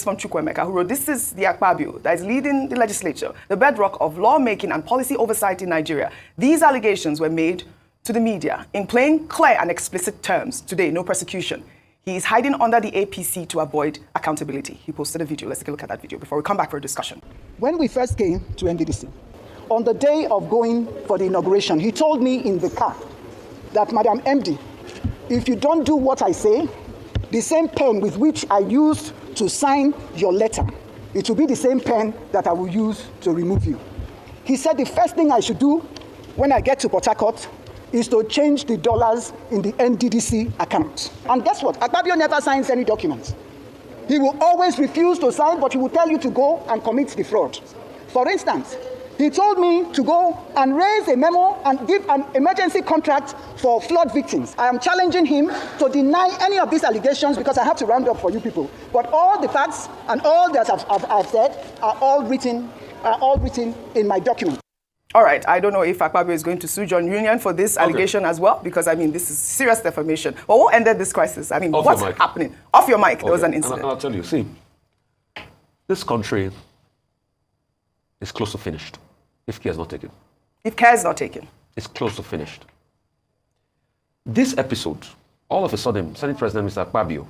from Chukwuemeka, who wrote, "This is the Akpabio that is leading the legislature, the bedrock of lawmaking and policy oversight in Nigeria. These allegations were made to the media in plain, clear and explicit terms. Today, no prosecution. He is hiding under the APC to avoid accountability." He posted a video. Let's take a look at that video before we come back for a discussion. When we first came to NDDC, on the day of going for the inauguration, he told me in the car that, "Madam MD, if you don't do what I say, the same pen with which I used to sign your letter, it will be the same pen that I will use to remove you." He said the first thing I should do when I get to Port Harcourt is to change the dollars in the NDDC account. And guess what? Akpabio never signs any documents. He will always refuse to sign, but he will tell you to go and commit the fraud. For instance, he told me to go and raise a memo and give an emergency contract for flood victims. I am challenging him to deny any of these allegations because I have to round up for you people. But all the facts and all that I've said are all written in my document. All right, I don't know if Akpabio is going to sue John Union for this allegation as well, because, I mean, this is serious defamation. But what ended this crisis? I mean, what's happening? Off your mic, there was an incident. And I'll tell you, see, this country is close to finished if care is not taken. If care is not taken. It's close to finished. This episode, all of a sudden, Senate President Mr. Akpabio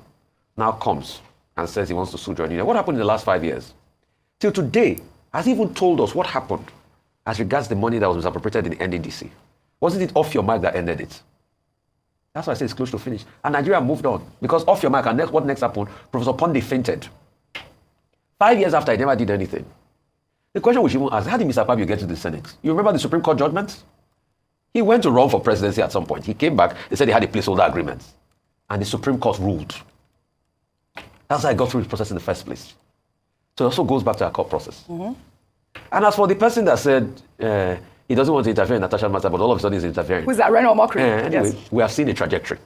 now comes and says he wants to sue John Union. What happened in the last 5 years? Till today, has he even told us what happened as regards the money that was misappropriated in the NDDC? Wasn't it off your mic that ended it? That's why I say it's close to finish. And Nigeria moved on. Because off your mic, and what next happened? Professor Ponde fainted. 5 years after, he never did anything. The question we should even ask, how did Mr. Akpabio get to the Senate? You remember the Supreme Court judgment? He went to run for presidency at some point. He came back, they said he had a placeholder agreement. And the Supreme Court ruled. That's how I got through the process in the first place. So it also goes back to our court process. Mm-hmm. And as for the person that said he doesn't want to interfere in Natasha's matter, but all of a sudden he's interfering. Who's that, Reno Mokri? Anyway, yes. We have seen a trajectory.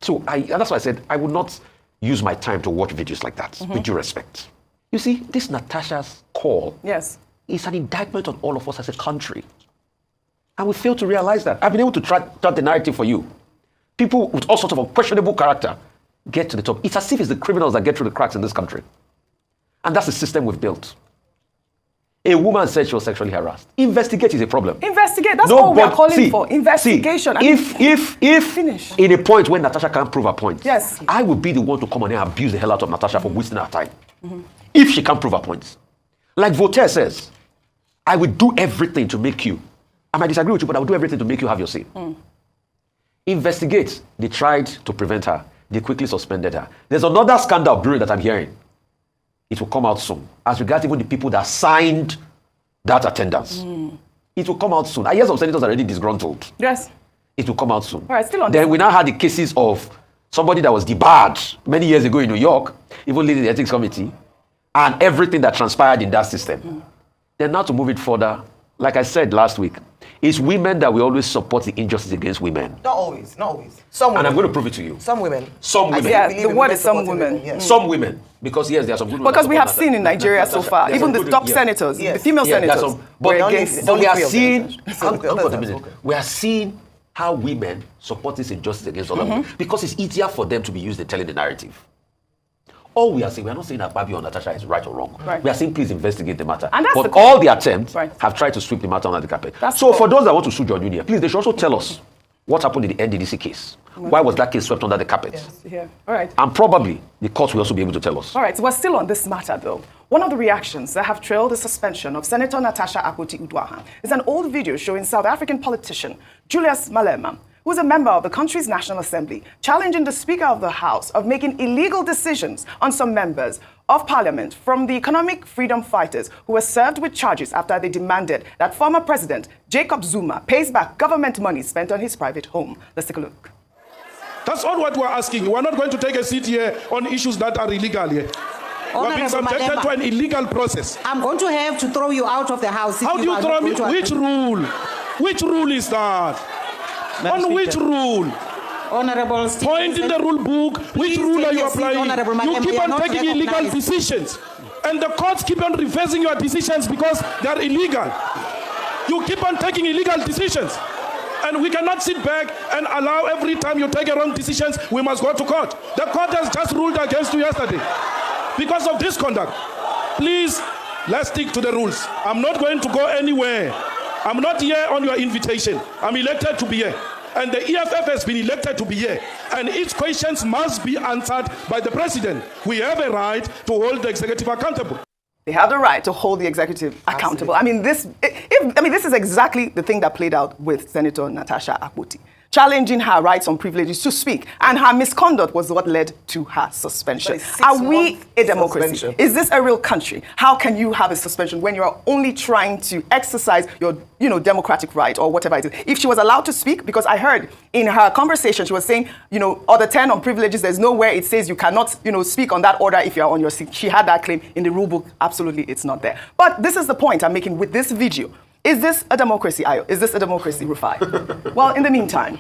So that's why I said I would not use my time to watch videos like that, with due respect. You see, this Natasha's call is an indictment on all of us as a country. And we fail to realize that. I've been able to chart the narrative for you. People with all sorts of questionable character get to the top. It's as if it's the criminals that get through the cracks in this country. And that's the system we've built. A woman said she was sexually harassed. Investigate is a problem. Investigate. That's all we are calling for. Investigation. If in a point when Natasha can't prove her point, yes, I would be the one to come on and abuse the hell out of Natasha for wasting her time. If she can't prove her points. Like Voltaire says, I will do everything to make you. I might disagree with you, but I will do everything to make you have your say. Investigate. They tried to prevent her. They quickly suspended her. There's another scandal brewing that I'm hearing. It will come out soon. As regards even the people that signed that attendance. It will come out soon. I hear some senators are already disgruntled. Yes. It will come out soon. All right, still on then we now had the cases of somebody that was debarred many years ago in New York, even leading the ethics committee, and everything that transpired in that system. Then now to move it further, like I said last week, it's women that will always support the injustice against women. Not always, not always. Some women. And I'm going to prove it to you. Some women. Some women. Yeah, the word is some women. Yes. Some women. Because yes, there are some good women. Because we have seen in Nigeria so far, even the top senators, the female senators, but we are seeing, we are seeing how women support this injustice against other women. Because it's easier for them to be used in telling the narrative. All we are saying, we are not saying that Akpabio or Natasha is right or wrong. We are saying please investigate the matter. But all the attempts have tried to sweep the matter under the carpet. So for those that want to sue John Union, please, they should also tell us what happened in the NDDC case. Why was that case swept under the carpet? Yes. All right. And probably the courts will also be able to tell us. All right, so we're still on this matter, though. One of the reactions that have trailed the suspension of Senator Natasha Akpoti-Uduaghan is an old video showing South African politician Julius Malema, who is a member of the country's National Assembly, challenging the Speaker of the House of making illegal decisions on some members of Parliament from the economic freedom fighters who were served with charges after they demanded that former President Jacob Zuma pays back government money spent on his private home. Let's take a look. That's all what we're asking. We're not going to take a seat here on issues that are illegal here. We're being subjected to an illegal process. I'm going to have to throw you out of the house. How do you throw me? Which rule? Which rule is that? On which rule? Honorable Point in the rule book. Which rule are you applying? You keep on taking illegal decisions. And the courts keep on reversing your decisions because they are illegal. You keep on taking illegal decisions. And we cannot sit back and allow every time you take a wrong decisions, we must go to court. The court has just ruled against you yesterday. because of this conduct. Please, let's stick to the rules. I'm not going to go anywhere. I'm not here on your invitation. I'm elected to be here. And the EFF has been elected to be here. And its questions must be answered by the president. We have a right to hold the executive accountable. They have the right to hold the executive accountable. I mean, this is exactly the thing that played out with Senator Natasha Akpoti, challenging her rights and privileges to speak. And her misconduct was what led to her suspension. Are we a democracy? Suspension. Is this a real country? How can you have a suspension when you're only trying to exercise your democratic right or whatever it is? If she was allowed to speak, because I heard in her conversation, she was saying, order 10 on privileges, there's nowhere it says you cannot, speak on that order if you're on your seat. She had that claim in the rule book. Absolutely, it's not there. But this is the point I'm making with this video. Is this a democracy, Ayo? Is this a democracy, Rufai? Well, in the meantime,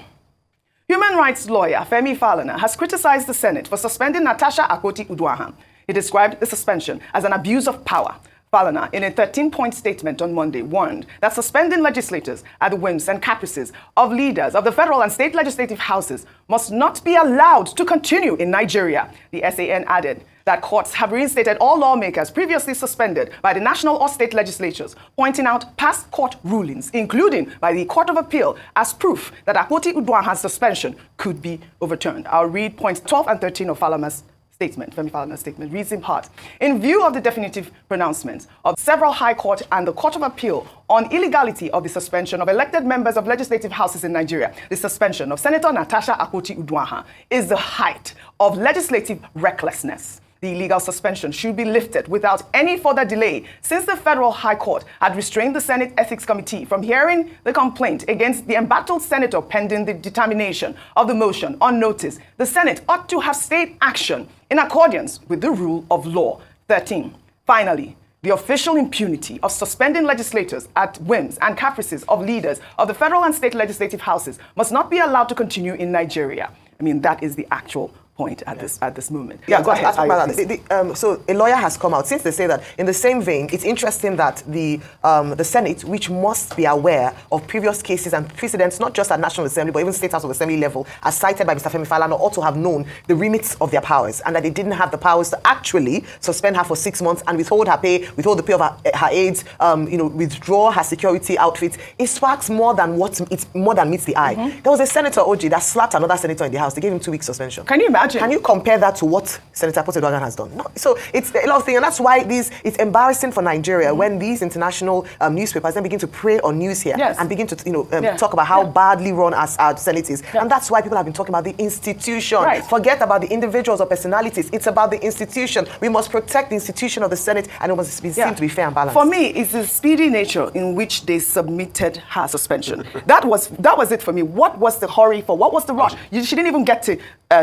human rights lawyer Femi Falana has criticized the Senate for suspending Natasha Akpoti-Uduaghan. He described the suspension as an abuse of power. Falana, in a 13-point statement on Monday, warned that suspending legislators at the whims and caprices of leaders of the federal and state legislative houses must not be allowed to continue in Nigeria. The SAN added that courts have reinstated all lawmakers previously suspended by the national or state legislatures, pointing out past court rulings, including by the Court of Appeal, as proof that Akpoti-Uduaghan's suspension could be overturned. I'll read points 12 and 13 of Falana's statement. Femi Falana's statement reads in part: in view of the definitive pronouncements of several high court and the Court of Appeal on illegality of the suspension of elected members of legislative houses in Nigeria, the suspension of Senator Natasha Akpoti-Uduaghan is the height of legislative recklessness. The illegal suspension should be lifted without any further delay, since the Federal High Court had restrained the Senate Ethics Committee from hearing the complaint against the embattled senator pending the determination of the motion on notice. The Senate ought to have stayed action in accordance with the rule of law. 13. Finally, the official impunity of suspending legislators at whims and caprices of leaders of the federal and state legislative houses must not be allowed to continue in Nigeria. I mean, that is the actual point at this moment. Yeah, go ahead. So a lawyer has come out, since they say that, in the same vein, it's interesting that the Senate, which must be aware of previous cases and precedents, not just at National Assembly, but even State House of Assembly level, as cited by Mr. Femi Falana, ought to have known the remits of their powers, and that they didn't have the powers to actually suspend her for 6 months and withhold her pay, withhold the pay of her aides, withdraw her security outfits. It sparks more than meets the eye. There was a senator, OG, that slapped another senator in the House. They gave him 2 weeks suspension. Can you imagine? Can you compare that to what Senator Akpoti-Uduaghan has done? No. So it's a lot of things, and that's why it's embarrassing for Nigeria when these international newspapers then begin to prey on news here and begin to talk about how badly run our Senate is. And that's why people have been talking about the institution. Right. Forget about the individuals or personalities. It's about the institution. We must protect the institution of the Senate, and it must be seen to be fair and balanced. For me, it's the speedy nature in which they submitted her suspension. That was it for me. What was the hurry for? What was the rush? She didn't even get to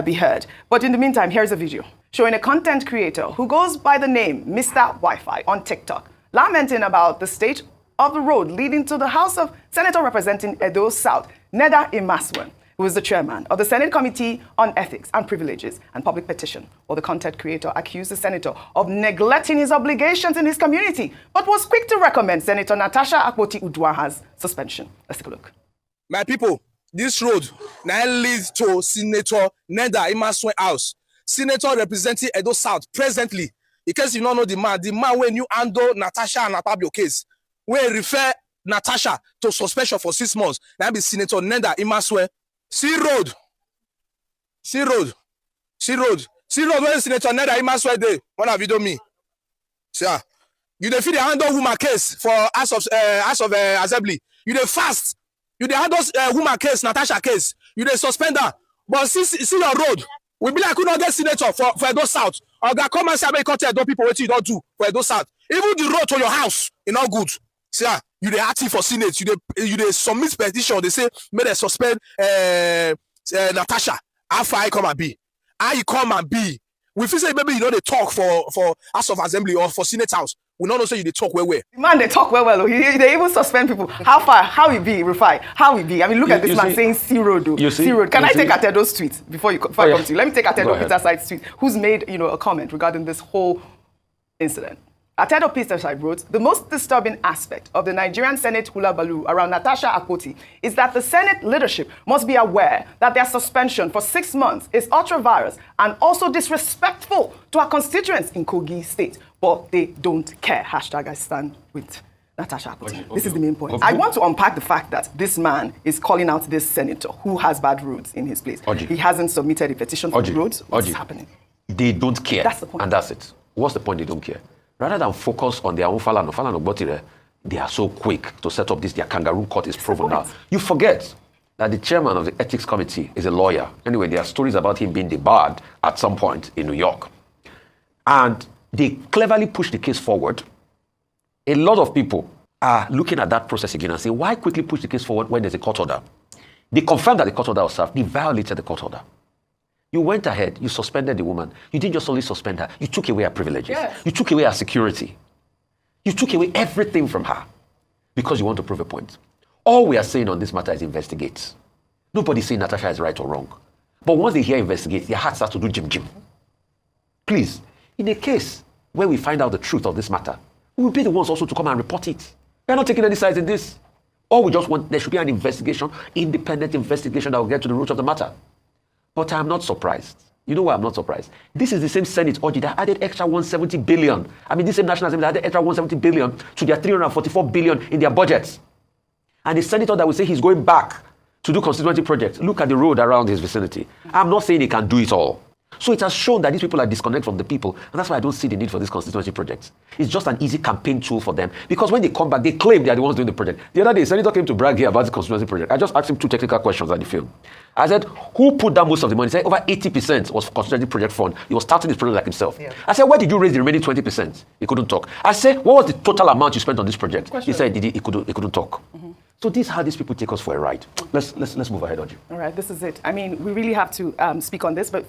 be heard. But in the meantime, here's a video showing a content creator who goes by the name Mr. Wi-Fi on TikTok, lamenting about the state of the road leading to the House of Senator representing Edo South, Neda Imaswen, who is the chairman of the Senate Committee on Ethics and Privileges and Public Petition. Well, the content creator accused the senator of neglecting his obligations in his community, but was quick to recommend Senator Natasha Akpoti-Uduaghan's suspension. Let's take a look. My people, this road now leads to Senator Neda Imaswen house. Senator representing Edo South presently. In case you don't know the man when you handle Natasha and Akpabio case, when refer Natasha to suspension for 6 months, that be Senator Neda Imaswen. See road when Senator Neda Imaswen dey. What have you done me? Yeah. You dey feel the handle woman case for House of Assembly. You dey fast. You dey handle woman case, Natasha case. You dey suspend her. But see your road. We be like we not get senator for Edo South. Or that come and say you can't tell Edo people what you don't do for Edo South. Even the road to your house is not good. See, you dey active for Senate. You dey submit petition. They say may they suspend Natasha. How far I come and be? How you come and be? We feel say maybe you know they talk for House of Assembly or for Senate House. We don't know say you they talk well. Man, they talk well. They even suspend people. How far? How we be, Rufai? How we be? I mean, look at this man saying C road. C road. Can I take Atedo's tweet before I come to you? Let me take Atedo Peter Side's tweet, who's made a comment regarding this whole incident. Atedo Peterside wrote, the most disturbing aspect of the Nigerian Senate hula baloo around Natasha Akpoti is that the Senate leadership must be aware that their suspension for 6 months is ultra-virus and also disrespectful to our constituents in Kogi State. But they don't care. Hashtag I stand with Natasha Akpoti. This is the main point. I want to unpack the fact that this man is calling out this senator who has bad roads in his place. He hasn't submitted a petition for the roads. What's happening? They don't care. That's the point. And that's it. What's the point? They don't care. Rather than focus on their own Falano Botire, they are so quick to set up this. Their kangaroo court is proven now. You forget that the chairman of the ethics committee is a lawyer. Anyway, there are stories about him being debarred at some point in New York. And they cleverly push the case forward. A lot of people are looking at that process again and saying, why quickly push the case forward when there's a court order? They confirmed that the court order was served. They violated the court order. You went ahead, you suspended the woman. You didn't just only suspend her, you took away her privileges. Yes. You took away her security. You took away everything from her because you want to prove a point. All we are saying on this matter is investigate. Nobody's saying Natasha is right or wrong. But once they hear investigate, their heart starts to do jim. Please, in a case where we find out the truth of this matter, we will be the ones also to come and report it. We are not taking any sides in this. All we just want, there should be an investigation, independent investigation that will get to the root of the matter. But I'm not surprised. You know why I'm not surprised? This is the same Senate Oji that added extra 170 billion. I mean, this same National Assembly that added extra 170 billion to their 344 billion in their budgets. And the senator that will say he's going back to do constituency projects. Look at the road around his vicinity. I'm not saying he can do it all. So it has shown that these people are disconnected from the people. And that's why I don't see the need for this constituency project. It's just an easy campaign tool for them. Because when they come back, they claim they are the ones doing the project. The other day, a senator came to brag here about the constituency project. I just asked him 2 technical questions at the film. I said, who put down most of the money? He said, over 80% was for constituency project fund. He was starting this project like himself. Yeah. I said, where did you raise the remaining 20%? He couldn't talk. I said, what was the total amount you spent on this project? He said he couldn't talk. Mm-hmm. So this is how these people take us for a ride. Let's move ahead, Audrey. All right, this is it. I mean, we really have to speak on this, but